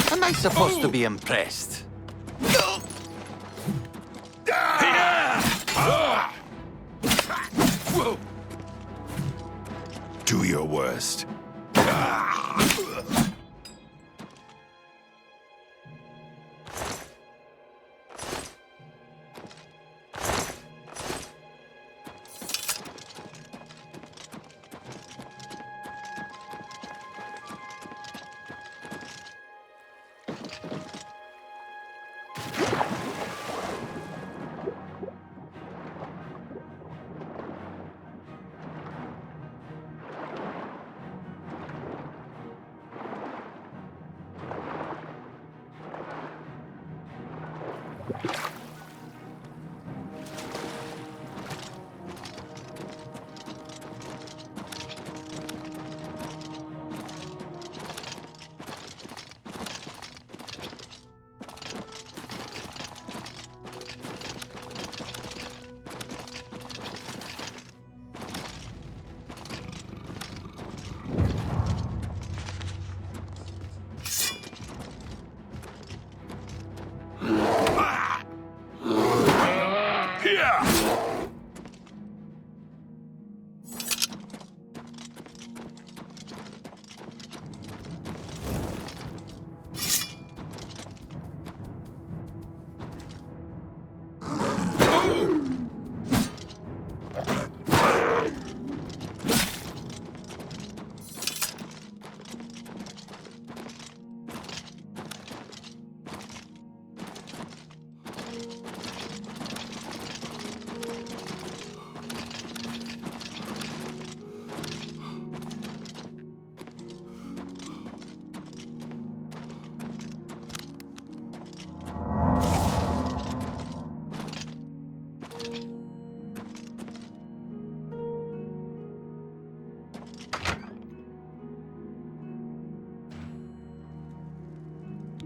Am I supposed to be impressed? Do your worst.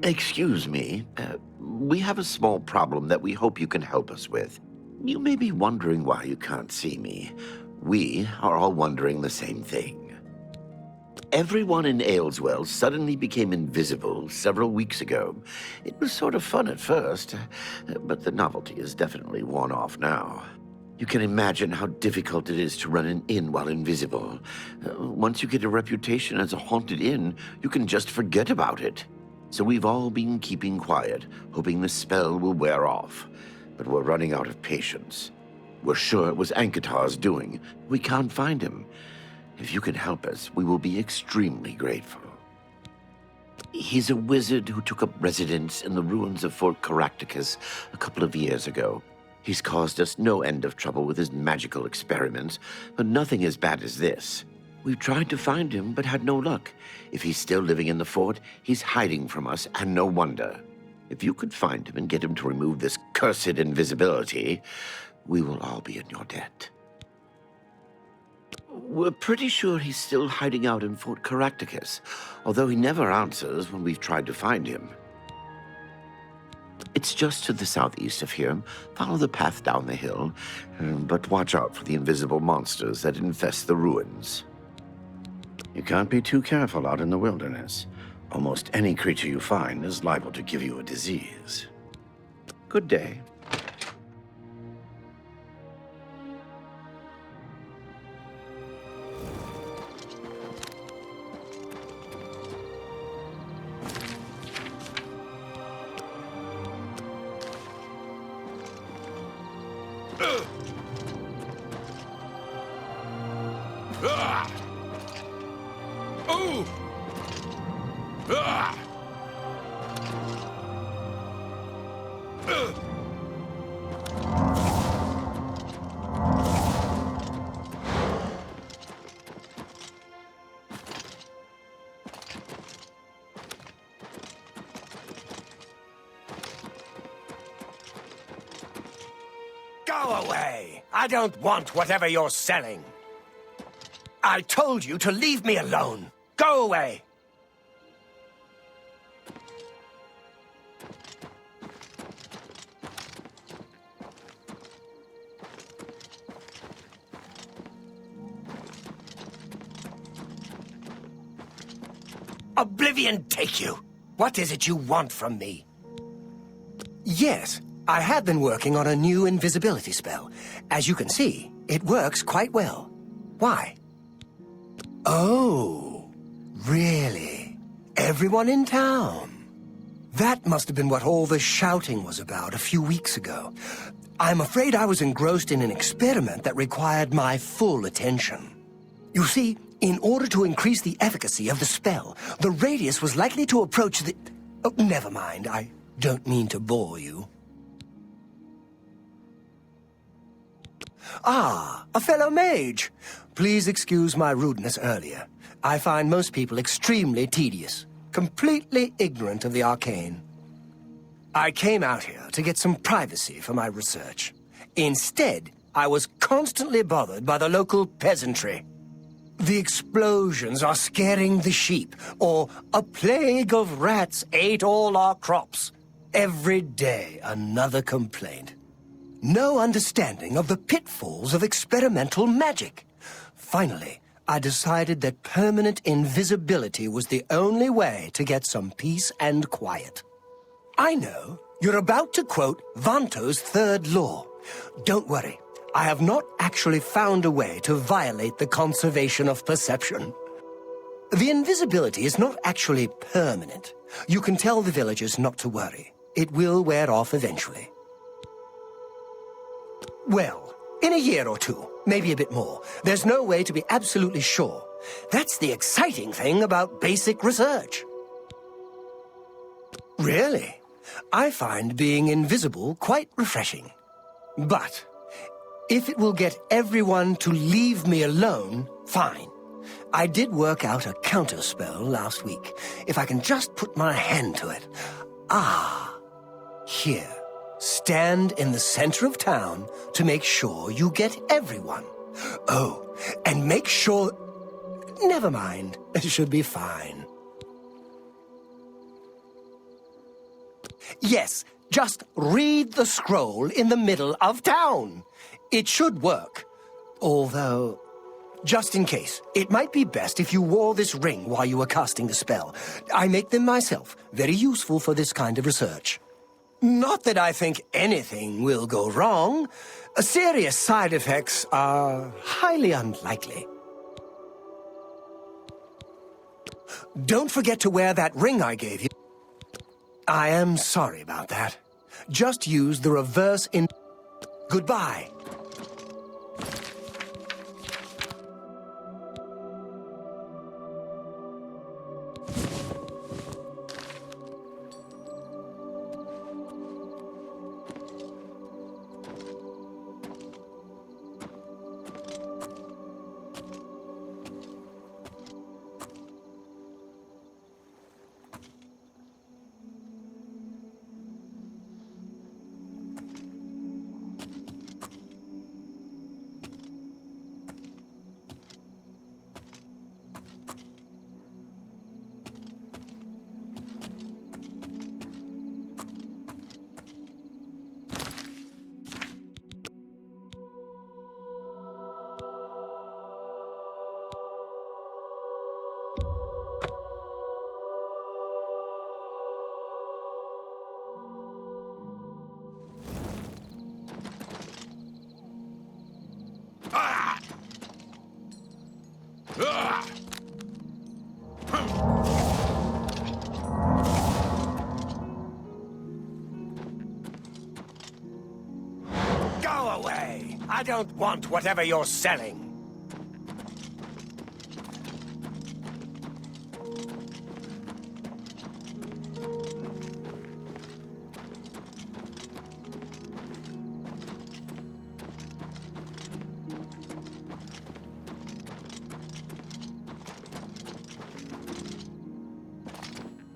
Excuse me. We have a small problem that we hope you can help us with. You may be wondering why you can't see me. We are all wondering the same thing. Everyone in Ayleswell suddenly became invisible several weeks ago. It was sort of fun at first, but the novelty is definitely worn off now. You can imagine how difficult it is to run an inn while invisible. Once you get a reputation as a haunted inn, you can just forget about it. So we've all been keeping quiet, hoping the spell will wear off. But we're running out of patience. We're sure it was Ankatar's doing. We can't find him. If you can help us, we will be extremely grateful. He's a wizard who took up residence in the ruins of Fort Caractacus a couple of years ago. He's caused us no end of trouble with his magical experiments, but nothing as bad as this. We've tried to find him, but had no luck. If he's still living in the fort, he's hiding from us, and no wonder. If you could find him and get him to remove this cursed invisibility, we will all be in your debt. We're pretty sure he's still hiding out in Fort Caractacus, although he never answers when we've tried to find him. It's just to the southeast of here. Follow the path down the hill, but watch out for the invisible monsters that infest the ruins. You can't be too careful out in the wilderness. Almost any creature you find is liable to give you a disease. Good day. Go away! I don't want whatever you're selling. I told you to leave me alone. Go away! Oblivion take you! What is it you want from me? Yes, I have been working on a new invisibility spell. As you can see, it works quite well. Why? Oh, really? Everyone in town? That must have been what all the shouting was about a few weeks ago. I'm afraid I was engrossed in an experiment that required my full attention. You see, in order to increase the efficacy of the spell, the radius was likely to approach the... Oh, never mind, I don't mean to bore you. Ah, a fellow mage. Please excuse my rudeness earlier. I find most people extremely tedious, completely ignorant of the arcane. I came out here to get some privacy for my research. Instead, I was constantly bothered by the local peasantry. The explosions are scaring the sheep, or a plague of rats ate all our crops. Every day, another complaint. No understanding of the pitfalls of experimental magic. Finally, I decided that permanent invisibility was the only way to get some peace and quiet. I know you're about to quote Vanto's third law. Don't worry, I have not actually found a way to violate the conservation of perception. The invisibility is not actually permanent. You can tell the villagers not to worry. It will wear off eventually. Well, in a year or two, maybe a bit more. There's no way to be absolutely sure. That's the exciting thing about basic research. Really? I find being invisible quite refreshing. But if it will get everyone to leave me alone, fine. I did work out a counterspell last week. If I can just put my hand to it. Ah, here. Stand in the center of town to make sure you get everyone. Oh, and make sure... Never mind. It should be fine. Yes, just read the scroll in the middle of town. It should work. Although, just in case, it might be best if you wore this ring while you were casting the spell. I make them myself, very useful for this kind of research. Not that I think anything will go wrong. Serious side effects are highly unlikely. Don't forget to wear that ring I gave you. I am sorry about that. Just use the reverse in... Goodbye. Go away! I don't want whatever you're selling.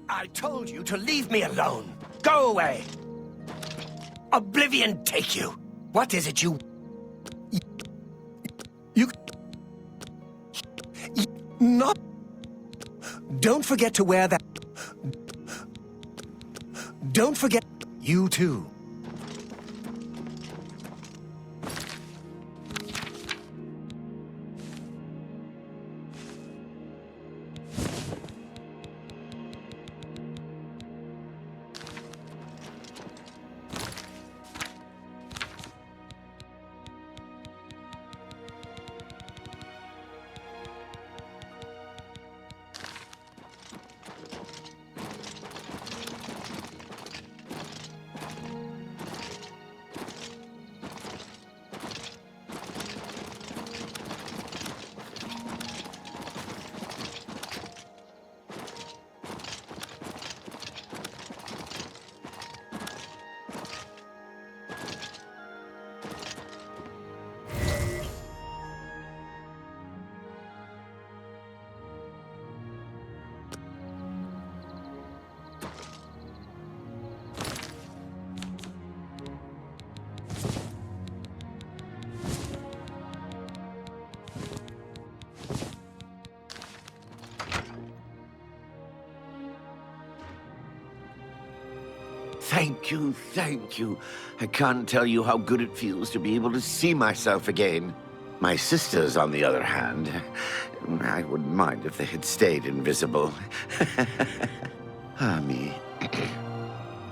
I told you to leave me alone. Go away. Oblivion take you. What is it you... Not... Don't forget to wear that... Don't forget... You too. Thank you, thank you. I can't tell you how good it feels to be able to see myself again. My sisters, on the other hand, I wouldn't mind if they had stayed invisible. Me.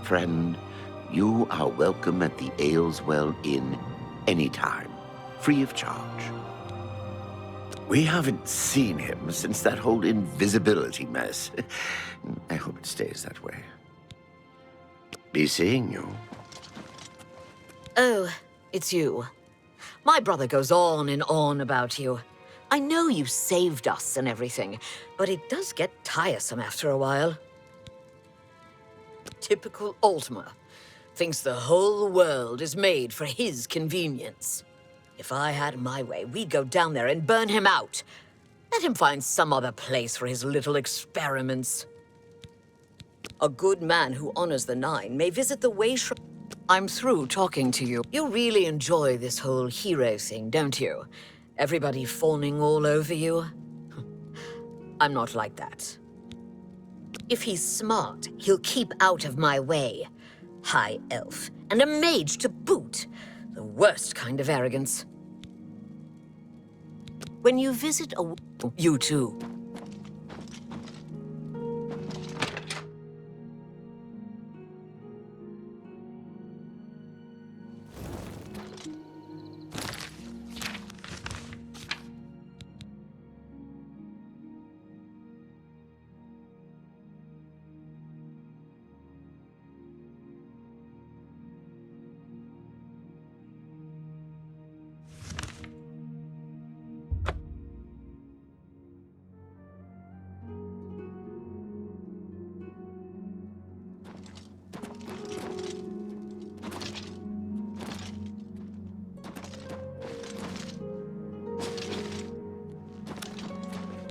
Friend, you are welcome at the Ayleswell Inn anytime, free of charge. We haven't seen him since that whole invisibility mess. I hope it stays that way. Be seeing you. Oh, it's you. My brother goes on and on about you. I know you saved us and everything, but it does get tiresome after a while. Typical Ultima. Thinks the whole world is made for his convenience. If I had my way, we'd go down there and burn him out. Let him find some other place for his little experiments. A good man who honors the Nine may visit the way shrine. I'm through talking to you. You really enjoy this whole hero thing, don't you? Everybody fawning all over you? I'm not like that. If he's smart, he'll keep out of my way. High elf, and a mage to boot. The worst kind of arrogance. When you visit a... You too.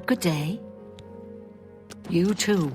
Good day. You too.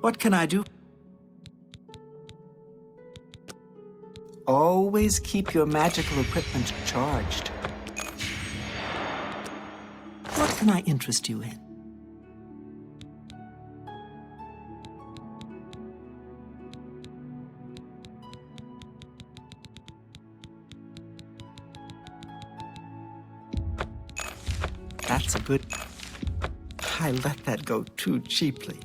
What can I do? Always keep your magical equipment charged. What can I interest you in? That's a good... I let that go too cheaply.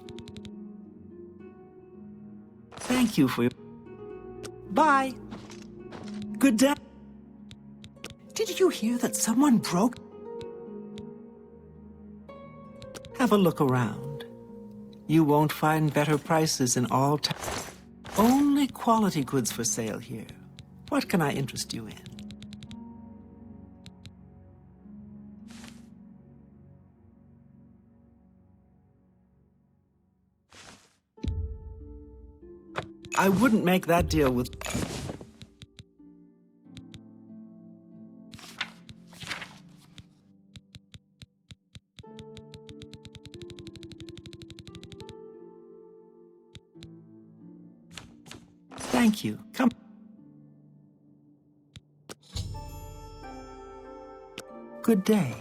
Thank you for your... Bye. Good day. Did you hear that someone broke? Have a look around. You won't find better prices in all town. Only quality goods for sale here. What can I interest you in? I wouldn't make that deal with... Thank you. Come. Good day.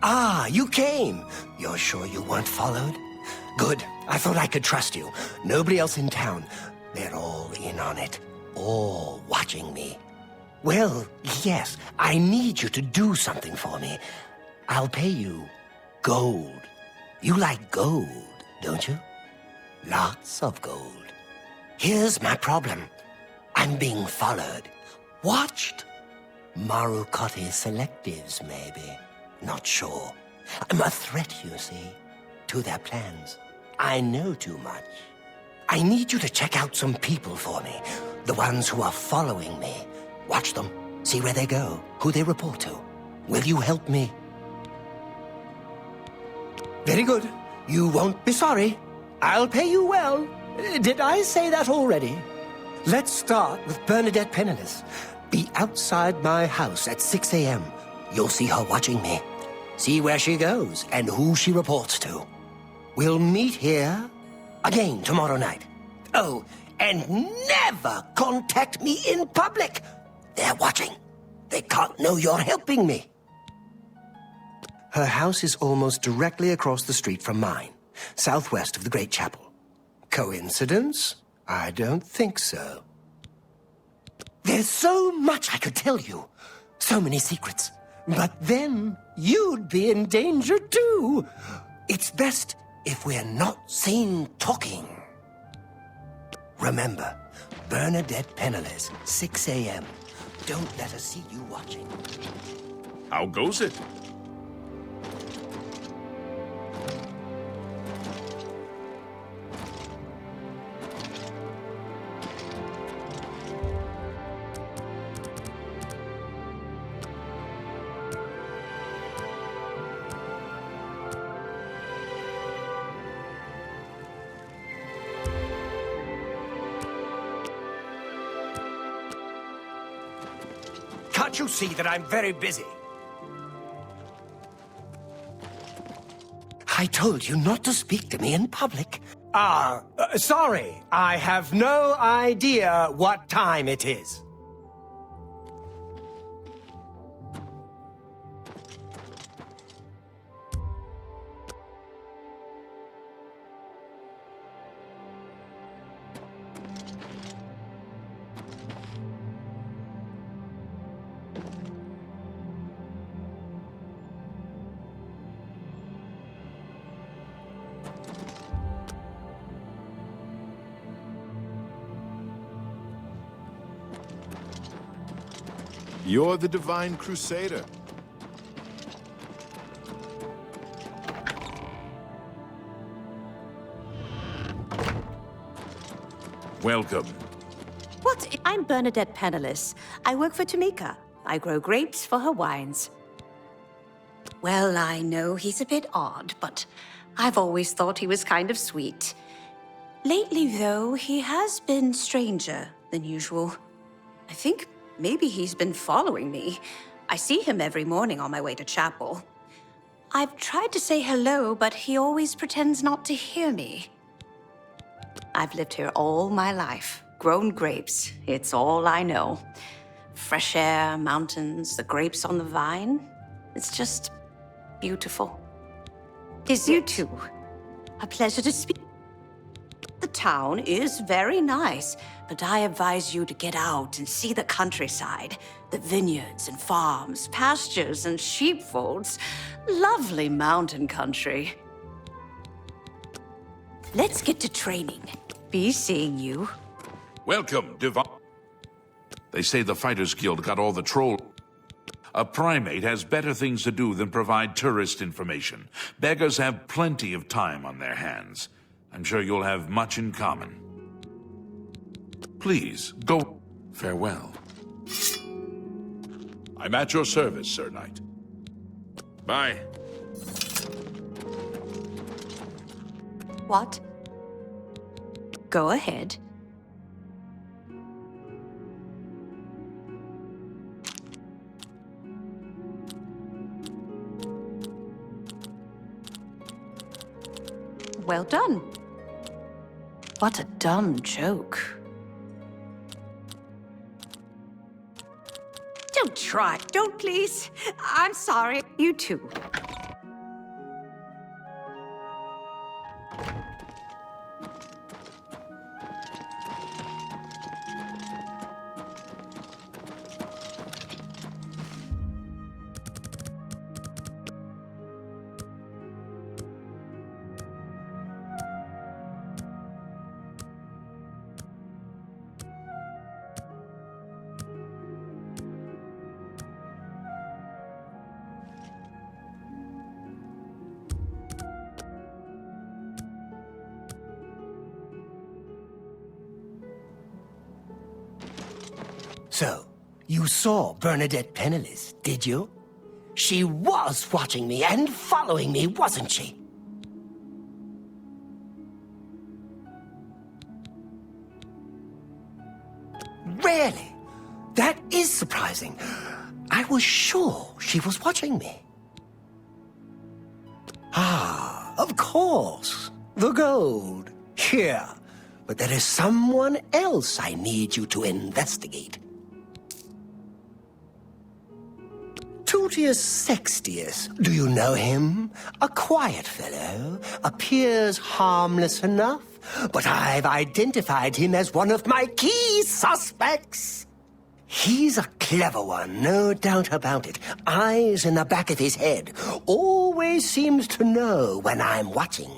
Ah, you came. You're sure you weren't followed? Good. I thought I could trust you. Nobody else in town. They're all in on it. All watching me. Well, yes, I need you to do something for me. I'll pay you gold. You like gold, don't you? Lots of gold. Here's my problem. I'm being followed. Watched. Marukotti selectives, maybe. Not sure. I'm a threat, you see, to their plans. I know too much. I need you to check out some people for me. The ones who are following me. Watch them. See where they go. Who they report to. Will you help me? Very good. You won't be sorry. I'll pay you well. Did I say that already? Let's start with Bernadette Penniless. Be outside my house at 6 a.m. You'll see her watching me. See where she goes and who she reports to. We'll meet here again tomorrow night. Oh, and never contact me in public. They're watching. They can't know you're helping me. Her house is almost directly across the street from mine, southwest of the Great Chapel. Coincidence? I don't think so. There's so much I could tell you. So many secrets. But then you'd be in danger too. It's best if we're not seen talking. Remember, Bernadette Penniless, 6 a.m. Don't let her see you watching. How goes it? Can't you see that I'm very busy? I told you not to speak to me in public. Sorry. I have no idea what time it is. You're the Divine Crusader. Welcome. What? I'm Bernadette Penniless. I work for Tamika. I grow grapes for her wines. Well, I know he's a bit odd, but I've always thought he was kind of sweet. Lately, though, he has been stranger than usual. I think maybe he's been following me. I see him every morning on my way to chapel. I've tried to say hello, but he always pretends not to hear me. I've lived here all my life, grown grapes. It's all I know. Fresh air, mountains, the grapes on the vine. It's just beautiful. Is you too? A pleasure to speak. The town is very nice, but I advise you to get out and see the countryside. The vineyards and farms, pastures and sheepfolds. Lovely mountain country. Let's get to training. Be seeing you. Welcome, Divine. They say the Fighters Guild got all the troll. A primate has better things to do than provide tourist information. Beggars have plenty of time on their hands. I'm sure you'll have much in common. Please, go. Farewell. I'm at your service, Sir Knight. Bye. What? Go ahead. Well done. What a dumb joke. Don't try. Don't, please. I'm sorry. You too. So, you saw Bernadette Penniless, did you? She was watching me and following me, wasn't she? Really? That is surprising. I was sure she was watching me. Ah, of course. The gold. Here. But there is someone else I need you to investigate. Tutius Sextius, do you know him? A quiet fellow, appears harmless enough, but I've identified him as one of my key suspects. He's a clever one, no doubt about it. Eyes in the back of his head. Always seems to know when I'm watching.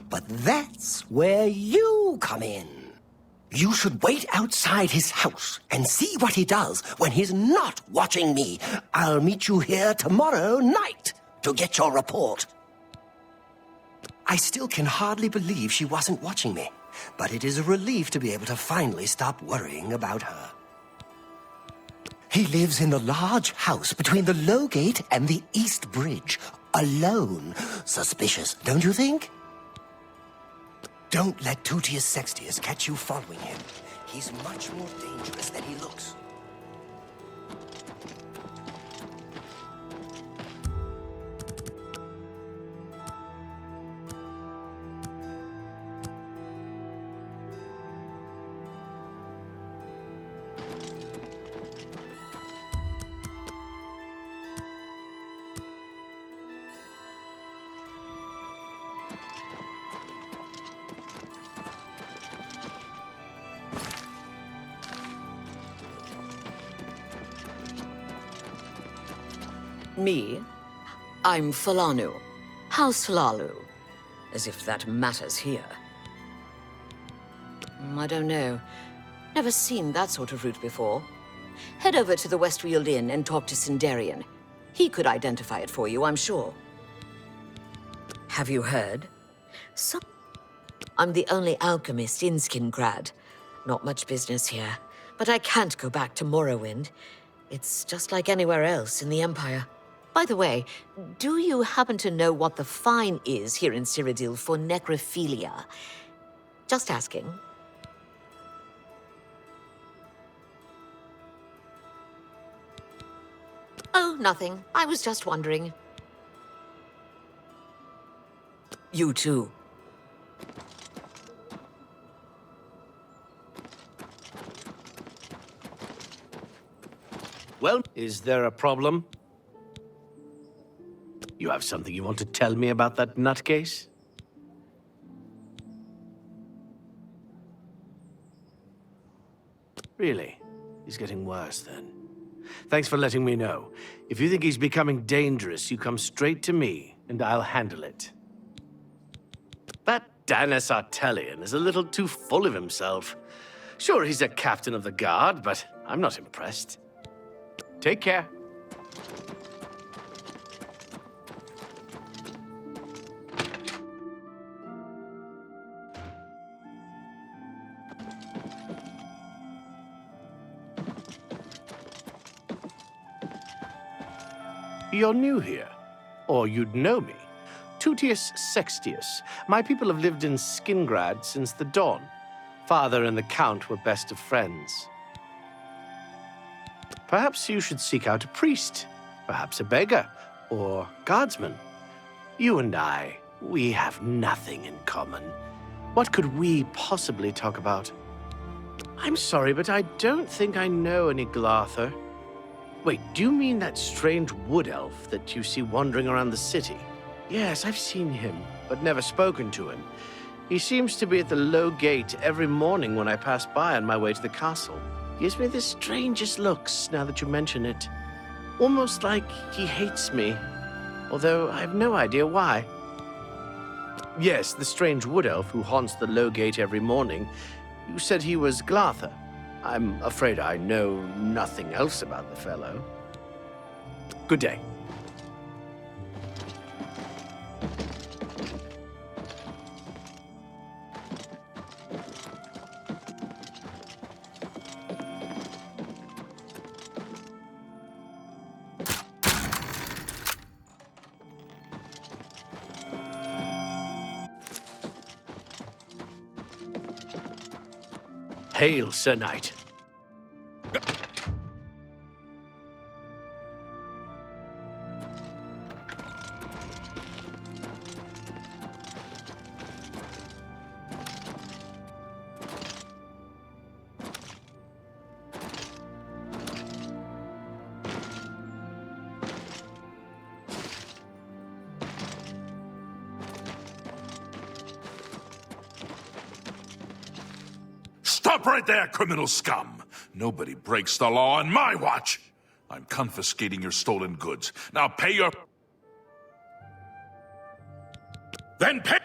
But that's where you come in. You should wait outside his house and see what he does when he's not watching me. I'll meet you here tomorrow night to get your report. I still can hardly believe she wasn't watching me, but it is a relief to be able to finally stop worrying about her. He lives in the large house between the Low Gate and the East Bridge, alone. Suspicious, don't you think? Don't let Tutius Sextius catch you following him. He's much more dangerous than he looks. Me? I'm Falanu. House Falalu. As if that matters here. I don't know. Never seen that sort of route before. Head over to the Westfield Inn and talk to Sindarian. He could identify it for you, I'm sure. Have you heard? I'm the only alchemist in Skingrad. Not much business here, but I can't go back to Morrowind. It's just like anywhere else in the Empire. By the way, do you happen to know what the fine is here in Cyrodiil for necrophilia? Just asking. Oh, nothing. I was just wondering. You too. Well, is there a problem? You have something you want to tell me about that nutcase? Really? He's getting worse then. Thanks for letting me know. If you think he's becoming dangerous, you come straight to me, and I'll handle it. That Danis Artelian is a little too full of himself. Sure, he's a captain of the guard, but I'm not impressed. Take care. You're new here, or you'd know me. Tutius Sextius. My people have lived in Skingrad since the dawn. Father and the Count were best of friends. Perhaps you should seek out a priest, perhaps a beggar, or guardsman. You and I, we have nothing in common. What could we possibly talk about? I'm sorry, but I don't think I know any Glarther. Wait, do you mean that strange wood elf that you see wandering around the city? Yes, I've seen him, but never spoken to him. He seems to be at the low gate every morning when I pass by on my way to the castle. Gives me the strangest looks now that you mention it. Almost like he hates me, although I have no idea why. Yes, the strange wood elf who haunts the low gate every morning. You said he was Glarther. I'm afraid I know nothing else about the fellow. Good day. Hail, Sir Knight. Stop right there, criminal scum! Nobody breaks the law on my watch! I'm confiscating your stolen goods. Now pay your... Then pay...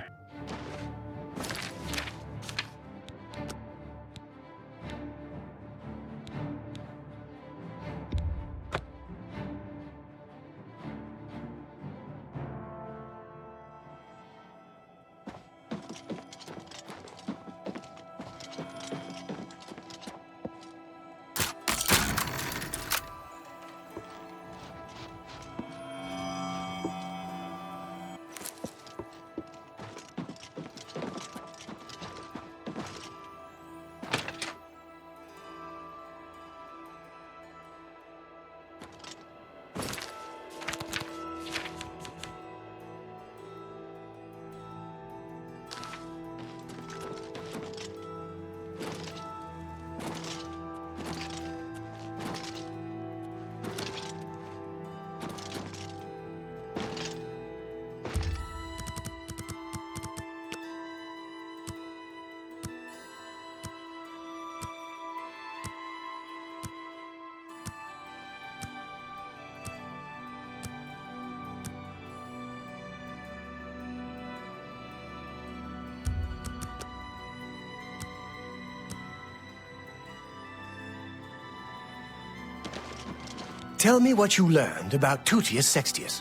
Tell me what you learned about Tutius Sextius.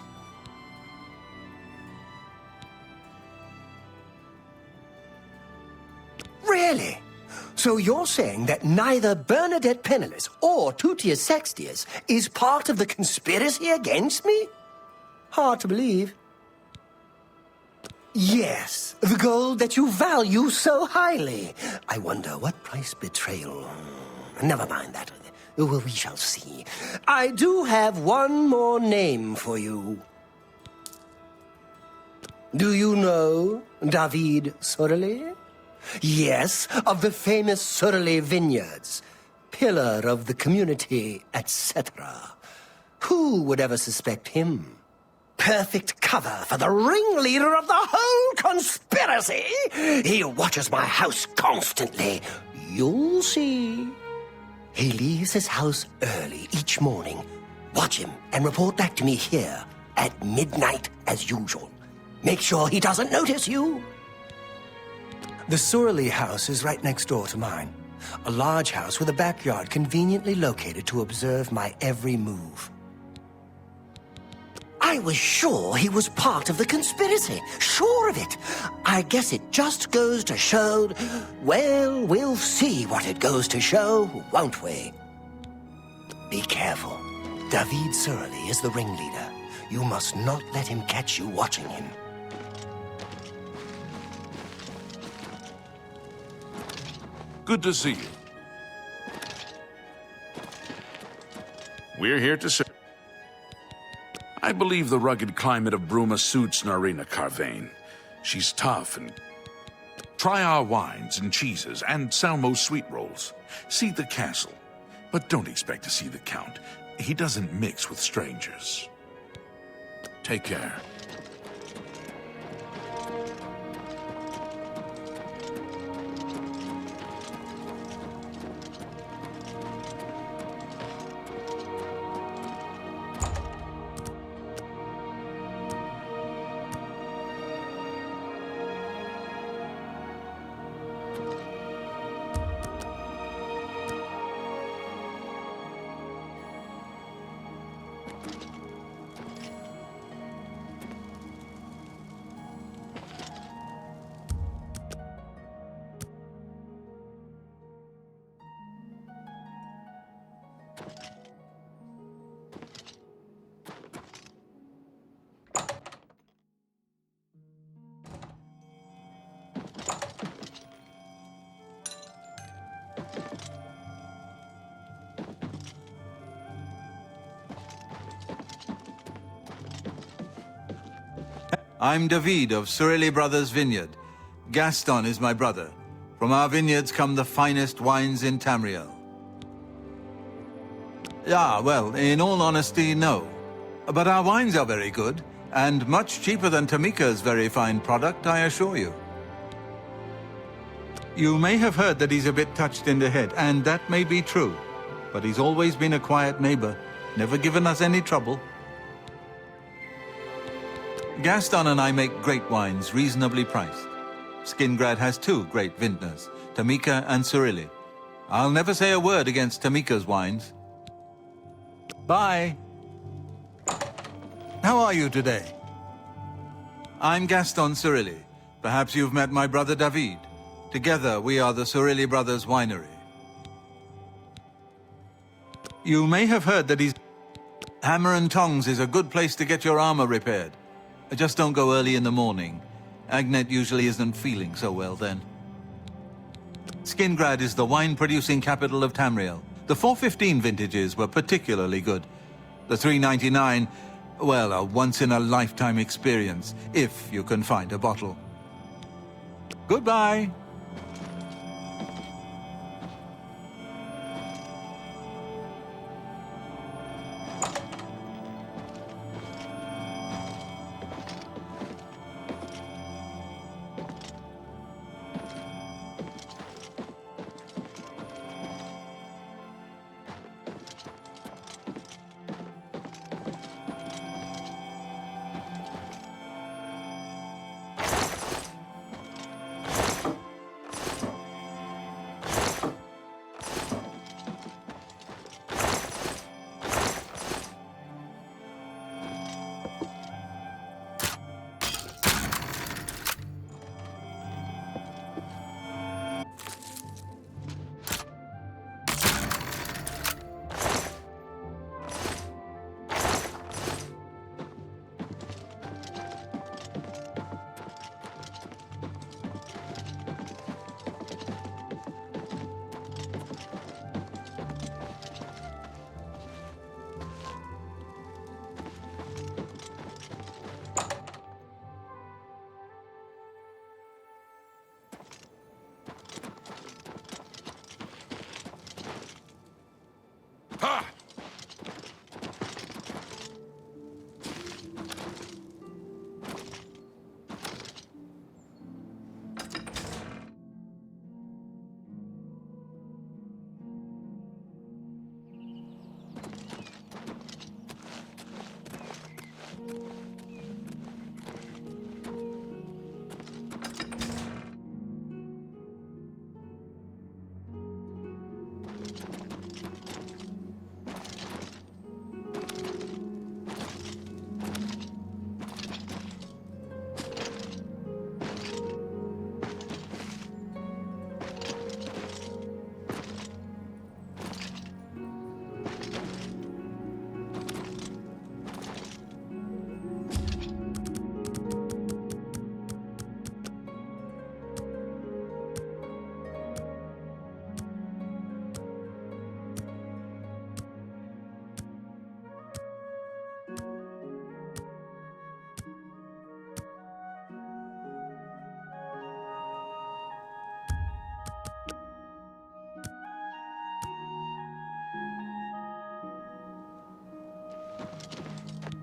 Really? So you're saying that neither Bernadette Penniless or Tutius Sextius is part of the conspiracy against me? Hard to believe. Yes, the gold that you value so highly. I wonder what price betrayal... Never mind that. Well, we shall see. I do have one more name for you. Do you know David Sorelli? Yes, of the famous Sorelli vineyards. Pillar of the community, etc. Who would ever suspect him? Perfect cover for the ringleader of the whole conspiracy! He watches my house constantly. You'll see. He leaves his house early each morning. Watch him and report back to me here at midnight as usual. Make sure he doesn't notice you. The Sorelli house is right next door to mine. A large house with a backyard conveniently located to observe my every move. I was sure he was part of the conspiracy. Sure of it. I guess it just goes to show... Well, we'll see what it goes to show, won't we? Be careful. David Sorelli is the ringleader. You must not let him catch you watching him. Good to see you. We're here to serve. I believe the rugged climate of Bruma suits Narina Carvain. She's tough and... Try our wines and cheeses and Salmo's sweet rolls. See the castle, but don't expect to see the Count. He doesn't mix with strangers. Take care. I'm David of Sorelli Brothers Vineyard. Gaston is my brother. From our vineyards come the finest wines in Tamriel. Ah, well, in all honesty, no. But our wines are very good, and much cheaper than Tamika's very fine product, I assure you. You may have heard that he's a bit touched in the head, and that may be true. But he's always been a quiet neighbor, never given us any trouble. Gaston and I make great wines, reasonably priced. Skingrad has two great vintners, Tamika and Sorelli. I'll never say a word against Tamika's wines. Bye. How are you today? I'm Gaston Sorelli. Perhaps you've met my brother David. Together, we are the Sorelli Brothers Winery. You may have heard that he's... Hammer and Tongs is a good place to get your armor repaired. Just don't go early in the morning. Agnet usually isn't feeling so well then. Skingrad is the wine-producing capital of Tamriel. The 415 vintages were particularly good. The 399, well, a once-in-a-lifetime experience, if you can find a bottle. Goodbye.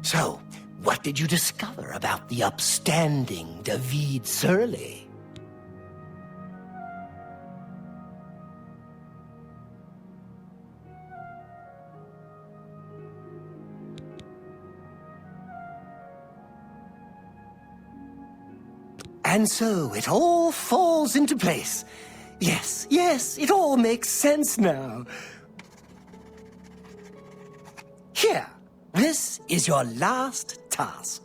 So, what did you discover about the upstanding David Surly? And so it all falls into place. Yes, yes, it all makes sense now. Here, this is your last task.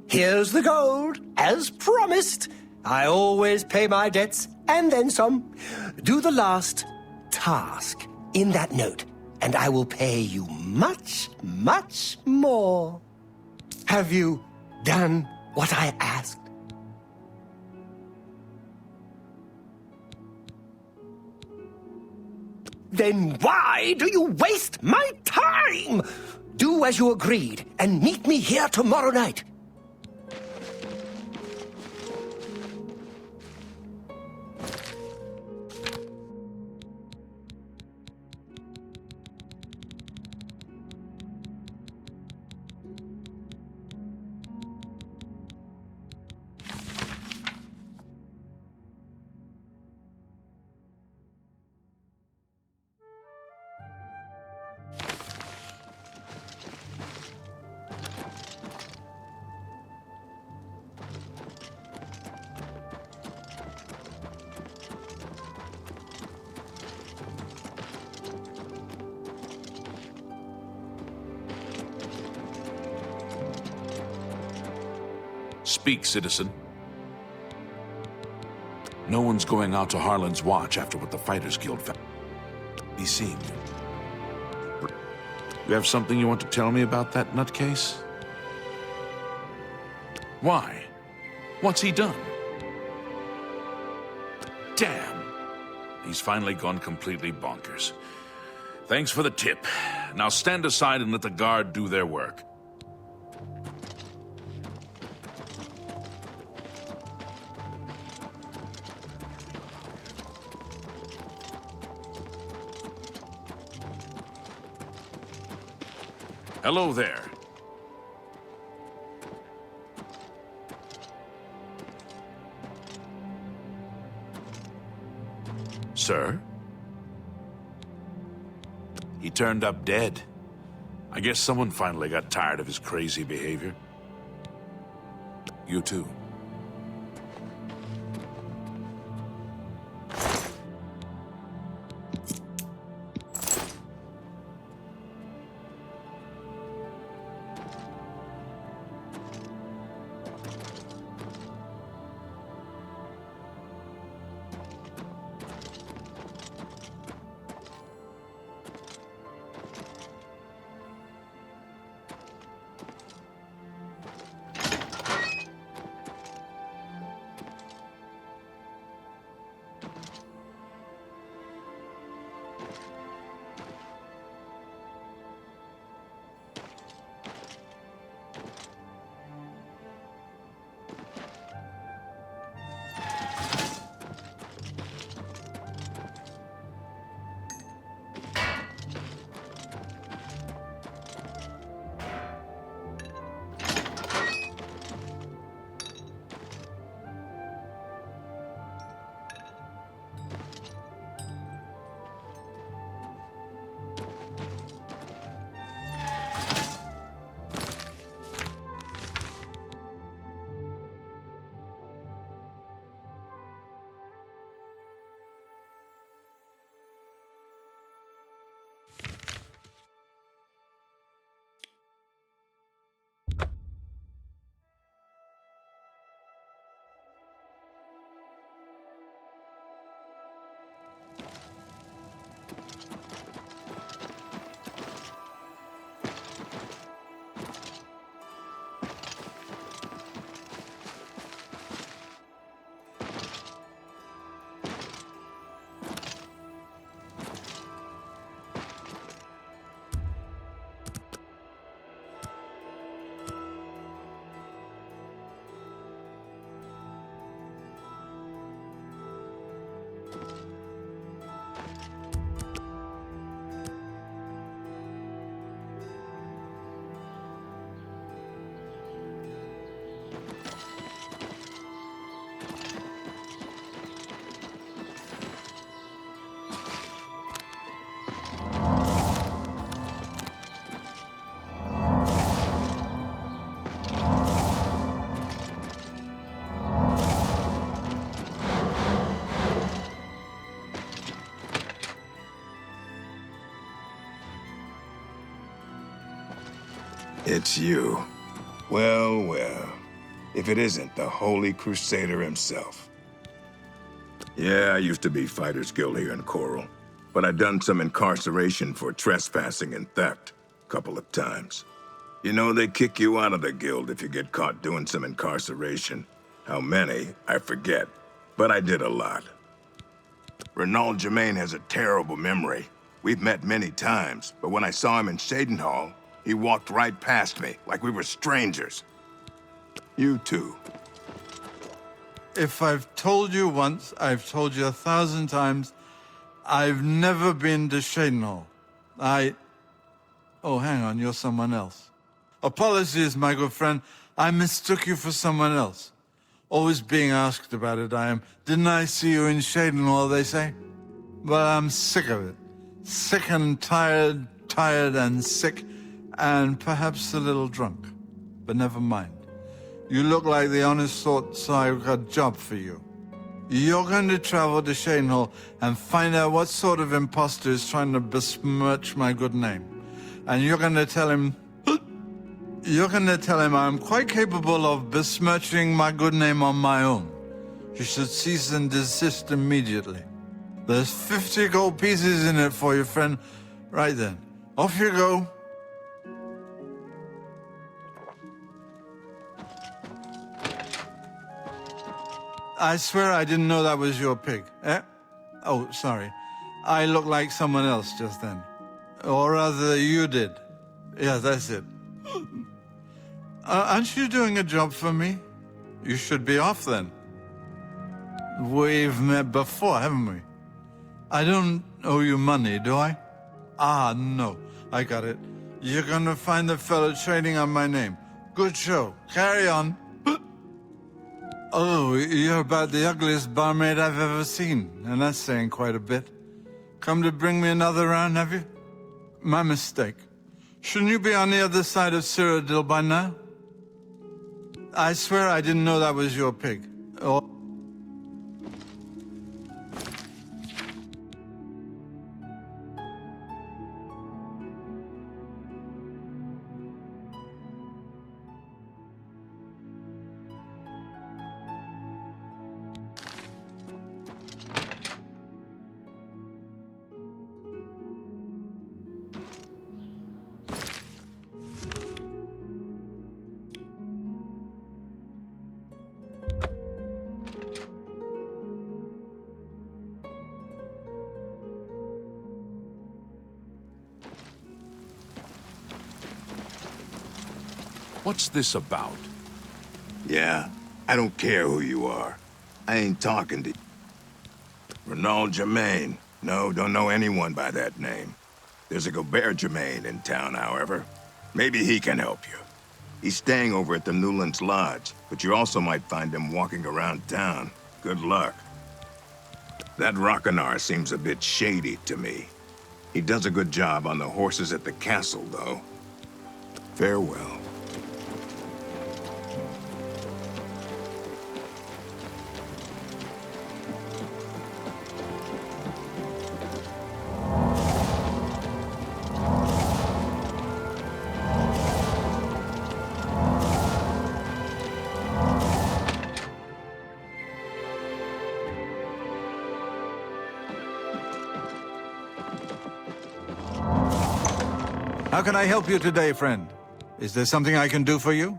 Here's the gold, as promised. I always pay my debts, and then some. Do the last task in that note, and I will pay you much, much more. Have you done what I asked? Then why do you waste my time? Do as you agreed and meet me here tomorrow night. Speak, citizen. No one's going out to Harlan's watch after what the Fighters Guild found. Be seeing you. You have something you want to tell me about that nutcase? Why? What's he done? Damn. He's finally gone completely bonkers. Thanks for the tip. Now stand aside and let the guard do their work. Hello there. Sir? He turned up dead. I guess someone finally got tired of his crazy behavior. You too. It's you. Well, well. If it isn't the Holy Crusader himself. Yeah, I used to be Fighters Guild here in Coral. But I done some incarceration for trespassing and theft. Couple of times. You know, they kick you out of the guild if you get caught doing some incarceration. How many, I forget. But I did a lot. Renaud Germain has a terrible memory. We've met many times, but when I saw him in Shadenhall, he walked right past me, like we were strangers. You too. If I've told you once, I've told you 1,000 times, I've never been to Shadenhall. Oh, hang on, you're someone else. Apologies, my good friend. I mistook you for someone else. Always being asked about it, I am. Didn't I see you in Shadenhall, they say? But I'm sick of it. Sick and tired, tired and sick, and perhaps a little drunk. But never mind. You look like the honest sort, so I've got a job for you. You're going to travel to Shadenhall and find out what sort of imposter is trying to besmirch my good name. And you're going to tell him... You're going to tell him I'm quite capable of besmirching my good name on my own. You should cease and desist immediately. There's 50 gold pieces in it for you, friend. Right then. Off you go. I swear I didn't know that was your pig. Eh? Oh, sorry. I looked like someone else just then. Or rather, you did. Yeah, that's it. Aren't you doing a job for me? You should be off then. We've met before, haven't we? I don't owe you money, do I? Ah, no. I got it. You're gonna find the fellow trading on my name. Good show. Carry on. Oh, you're about the ugliest barmaid I've ever seen, and that's saying quite a bit. Come to bring me another round, have you? My mistake. Shouldn't you be on the other side of Cyrodiil by now? I swear I didn't know that was your pig. Or... What's this about? Yeah, I don't care who you are. I ain't talking to you. Renaud Germain. No, don't know anyone by that name. There's a Gobert Germain in town, however. Maybe he can help you. He's staying over at the Newlands Lodge, but you also might find him walking around town. Good luck. That Rockanar seems a bit shady to me. He does a good job on the horses at the castle, though. Farewell. How can I help you today, friend? Is there something I can do for you?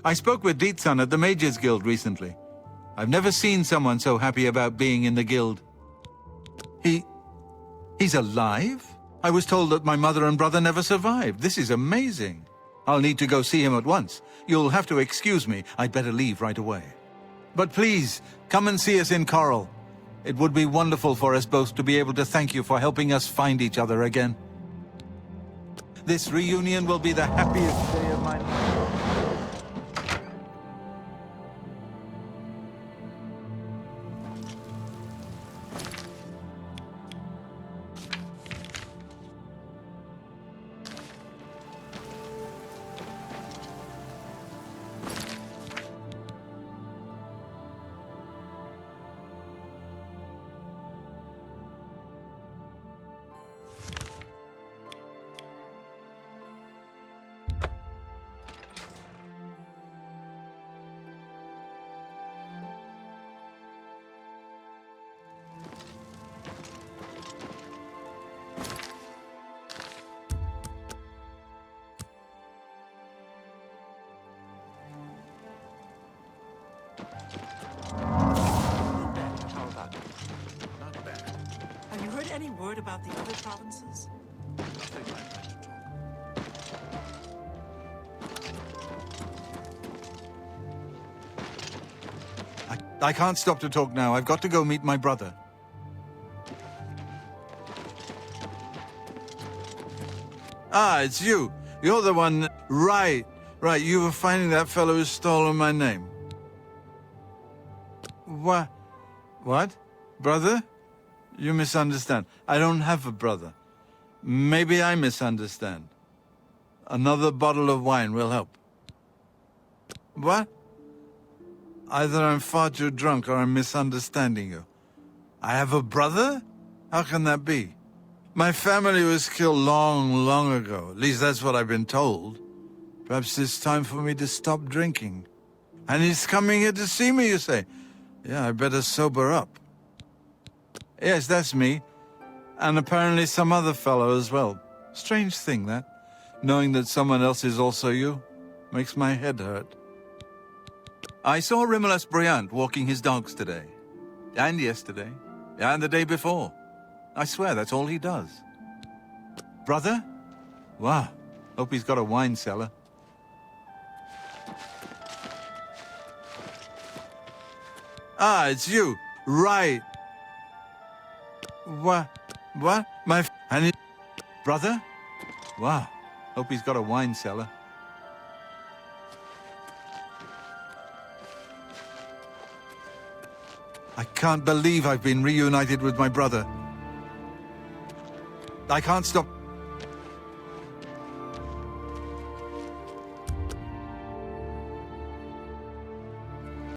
I spoke with Dietsan at the Mages Guild recently. I've never seen someone so happy about being in the guild. He's alive? I was told that my mother and brother never survived. This is amazing. I'll need to go see him at once. You'll have to excuse me. I'd better leave right away. But please, come and see us in Coral. It would be wonderful for us both to be able to thank you for helping us find each other again. This reunion will be the happiest day of my life. word about the other provinces? I can't stop to talk now. I've got to go meet my brother. Ah, it's you. You're the one... Right. You were finding that fellow who's stolen my name. What? Brother? You misunderstand. I don't have a brother. Maybe I misunderstand. Another bottle of wine will help. What? Either I'm far too drunk or I'm misunderstanding you. I have a brother? How can that be? My family was killed long, long ago. At least that's what I've been told. Perhaps it's time for me to stop drinking. And he's coming here to see me, you say? Yeah, I better sober up. Yes, that's me. And apparently some other fellow as well. Strange thing, that. Knowing that someone else is also you. Makes my head hurt. I saw Rimulus Bryant walking his dogs today. And yesterday. And the day before. I swear, that's all he does. Brother? Wow. Hope he's got a wine cellar. Ah, it's you. Right. What? Brother? Wow. Hope he's got a wine cellar. I can't believe I've been reunited with my brother. I can't stop...